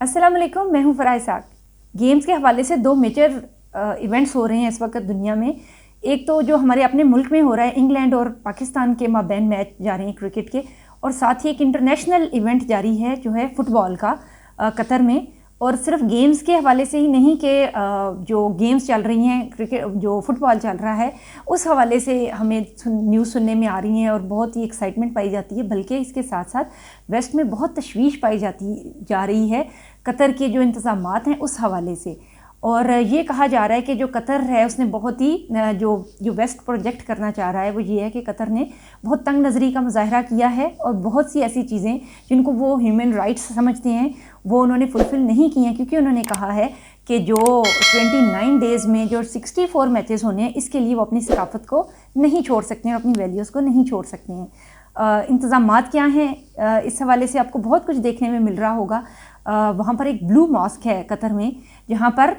अस्सलाम वालेकुम, मैं हूं फराह इसाक। गेम्स के हवाले से दो मेजर इवेंट्स हो रहे हैं इस वक्त दुनिया में। एक तो जो हमारे अपने मुल्क में हो रहा है, इंग्लैंड और पाकिस्तान के माबैन मैच जा रहे हैं क्रिकेट के, और साथ ही एक इंटरनेशनल इवेंट जारी है जो है फुटबॉल का कतर में। और सिर्फ गेम्स के हवाले से ही नहीं कि जो गेम्स चल रही हैं, क्रिकेट जो फुटबॉल चल रहा है उस हवाले से हमें न्यूज़ सुनने में आ रही हैं और बहुत ही एक्साइटमेंट पाई जाती है, बल्कि इसके साथ साथ वेस्ट में बहुत तशवीश पाई जा रही है कतर के जो इंतज़ामात हैं उस हवाले से। और ये कहा जा रहा है कि जो कतर है उसने बहुत ही जो वेस्ट प्रोजेक्ट करना चाह रहा है वो ये है कि कतर ने बहुत तंग नज़री का मुजाहरा किया है और बहुत सी ऐसी चीज़ें जिनको वो ह्यूमन राइट्स समझते हैं वो उन्होंने फुलफ़िल नहीं की हैं, क्योंकि उन्होंने कहा है कि जो 29 डेज़ में जो 64 मैचेस होने हैं इसके लिए वो अपनी सकाफत को नहीं छोड़ सकते हैं और अपनी वैल्यूज़ को नहीं छोड़ सकते हैं। इंतज़ामात क्या हैं इस हवाले से आपको बहुत कुछ देखने में मिल रहा होगा। वहाँ पर एक ब्लू मॉस्क है कतर में, जहाँ पर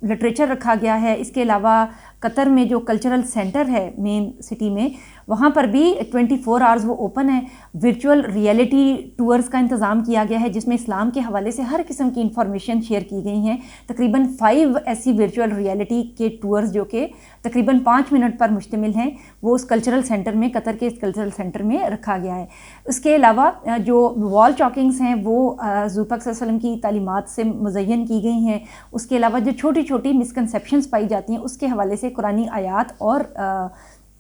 लिटरेचर रखा गया है। इसके अलावा कतर में जो कल्चरल सेंटर है मेन सिटी में, वहाँ पर भी 24 आवर्स वो ओपन है। वर्चुअल रियलिटी टूर्स का इंतज़ाम किया गया है जिसमें इस्लाम के हवाले से हर किस्म की इंफॉर्मेशन शेयर की गई हैं। तकरीबन 5 ऐसी वर्चुअल रियलिटी के टूर्स जो कि तकरीबन 5 मिनट पर मुश्तमिल हैं, वो उस कल्चरल सेंटर में, कतर के इस कल्चरल सेंटर में रखा गया है। उसके अलावा जो वॉल चॉकिंग्स हैं वो हुज़ूर पाक सल्लल्लाहु अलैहि वसल्लम की तालीमात से मुज़य्यन की गई हैं। उसके अलावा जो छोटी छोटी मिसकंसेप्शंस पाई जाती हैं उसके हवाले से कुरानी आयात और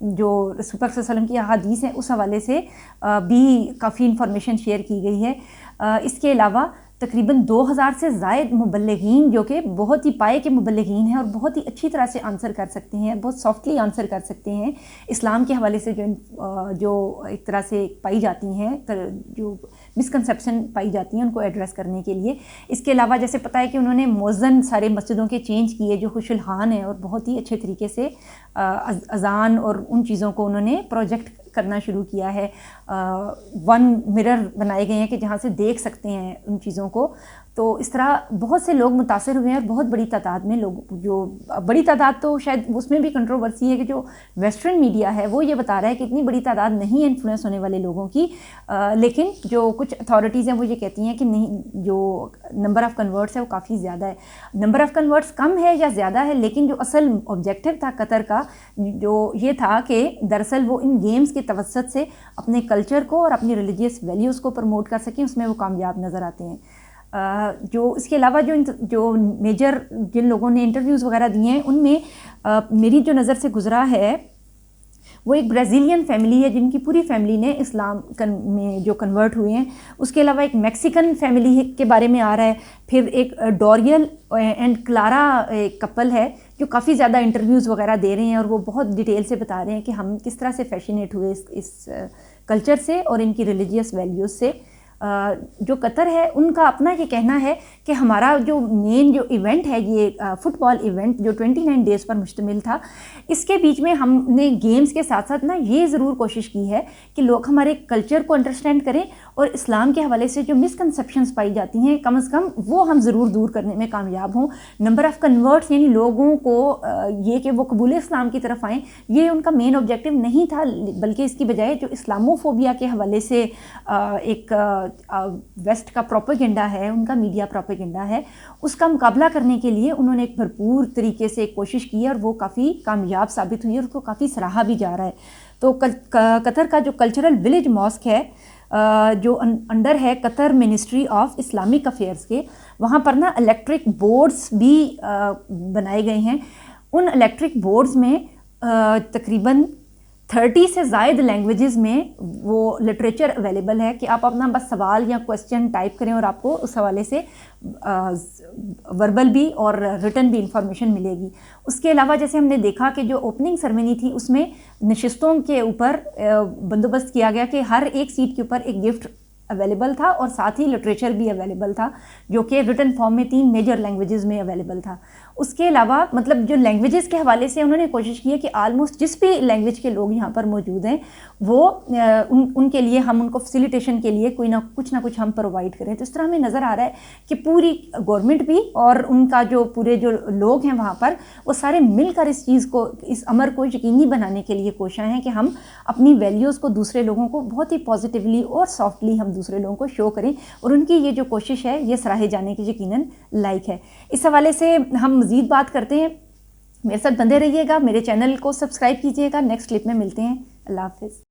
जो रसूल पाक सल्लल्लाहु अलैहि वसल्लम की अहादीस हैं उस हवाले से भी काफ़ी इंफॉर्मेशन शेयर की गई है। इसके अलावा तकरीबन 2000 से ज़ायद मुबल्लिगीन जो कि बहुत ही पाए के मुबल्लिगीन हैं और बहुत ही अच्छी तरह से आंसर कर सकते हैं, बहुत सॉफ्टली आंसर कर सकते हैं इस्लाम के हवाले से जो एक तरह से पाई जाती हैं, जो मिसकंसेप्शन पाई जाती हैं उनको एड्रेस करने के लिए। इसके अलावा जैसे पता है कि उन्होंने मौज़न सारे मस्जिदों के चेंज किए जो खुशलहान है, और बहुत ही अच्छे तरीके से अज़ान और उन चीज़ों को उन्होंने प्रोजेक्ट करना शुरू किया है। 1 मिरर बनाए गए हैं कि जहाँ से देख सकते हैं उन चीज़ों को। तो इस तरह बहुत से लोग मुतासर हुए हैं और बहुत बड़ी तादाद में लोग, जो बड़ी तादाद तो शायद उसमें भी कंट्रोवर्सी है कि जो वेस्टर्न मीडिया है वो ये बता रहा है कि इतनी बड़ी तादाद नहीं है इन्फ्लुएंस होने वाले लोगों की, लेकिन जो कुछ अथॉरिटीज़ हैं वो ये कहती हैं कि नहीं, जो नंबर ऑफ़ कन्वर्ट्स है वो काफ़ी ज़्यादा है। नंबर ऑफ़ कन्वर्ट्स कम है या ज़्यादा है, लेकिन जो असल ऑब्जेक्टिव था कतर का जो ये था कि दरअसल वो इन गेम्स के तवस्सुत से अपने कल्चर को और अपनी रिलीजियस वैल्यूज़ को प्रमोट कर सकें, उसमें वो कामयाब नज़र आते हैं। जो इसके अलावा जो मेजर जिन लोगों ने इंटरव्यूज़ वगैरह दिए हैं उनमें मेरी जो नज़र से गुज़रा है वो एक ब्राज़ीलियन फैमिली है जिनकी पूरी फैमिली ने इस्लाम में जो कन्वर्ट हुए हैं। उसके अलावा एक मैक्सिकन फैमिली के बारे में आ रहा है। फिर एक डोरियल एंड क्लारा एक कपल है जो काफ़ी ज़्यादा इंटरव्यूज़ वगैरह दे रहे हैं और वो बहुत डिटेल से बता रहे हैं कि हम किस तरह से फैसिनेट हुए इस कल्चर से और इनकी रिलीजियस वैल्यूज़ से। जो कतर है उनका अपना ये कहना है कि हमारा जो मेन जो इवेंट है ये फुटबॉल इवेंट जो 29 डेज़ पर मुश्तमिल था, इसके बीच में हमने गेम्स के साथ साथ ना ये ज़रूर कोशिश की है कि लोग हमारे कल्चर को अंडरस्टैंड करें और इस्लाम के हवाले से जो मिसकंसेप्शंस पाई जाती हैं कम से कम वो हम ज़रूर दूर करने में कामयाब हों। नंबर ऑफ़ कन्वर्ट्स यानी लोगों को ये कि वो कबूल इस्लाम की तरफ आएँ, ये उनका मेन ऑब्जेक्टिव नहीं था, बल्कि इसकी बजाय जो इस्लामोफोबिया के हवाले से एक वेस्ट का प्रोपेगेंडा है, उनका मीडिया प्रोपेगेंडा है, उसका मुकाबला करने के लिए उन्होंने एक भरपूर तरीके से कोशिश की है और वो काफ़ी कामयाब साबित हुई है और उसको काफ़ी सराहा भी जा रहा है। तो कतर का जो कल्चरल विलेज मॉस्क है जो अंडर है Qatar ministry of Islamic affairs के, वहाँ पर ना इलेक्ट्रिक बोर्ड्स भी बनाए गए हैं। उन इलेक्ट्रिक बोर्ड्स में तकरीबन 30 से ज़ायद लैंग्वेजेस में वो लिटरेचर अवेलेबल है कि आप अपना बस सवाल या क्वेश्चन टाइप करें और आपको उस हवाले से वर्बल भी और रिटन भी इंफॉर्मेशन मिलेगी। उसके अलावा जैसे हमने देखा कि जो ओपनिंग सेरेमनी थी उसमें नशिस्तों के ऊपर बंदोबस्त किया गया कि हर एक सीट के ऊपर एक गिफ्ट अवेलेबल था और साथ ही लिटरेचर भी अवेलेबल था जो कि रिटन फॉर्म में 3 मेजर लैंग्वेजेस में अवेलेबल था। اس کے علاوہ مطلب جو لینگویجز کے حوالے سے انہوں نے کوشش کی ہے کہ آلموسٹ جس بھی لینگویج کے لوگ یہاں پر موجود ہیں وہ ان کے لیے ہم ان کو فیسیلیٹیشن کے لیے کوئی نہ کچھ ہم پرووائڈ کریں. تو اس طرح ہمیں نظر آ رہا ہے کہ پوری گورنمنٹ بھی اور ان کا جو پورے جو لوگ ہیں وہاں پر وہ سارے مل کر اس چیز کو, اس امر کو یقینی بنانے کے لیے کوشاں ہیں کہ ہم اپنی ویلیوز کو دوسرے لوگوں کو بہت ہی پازیٹیولی اور سافٹلی ہم دوسرے لوگوں کو شو کریں, اور ان کی یہ جو کوشش ہے یہ سراہے جانے کی یقیناً لائق ہے. اس حوالے سے ہم مزید بات کرتے ہیں. میرے ساتھ بندے رہیے گا, میرے چینل کو سبسکرائب کیجیے گا. نیکسٹ کلپ میں ملتے ہیں. اللہ حافظ.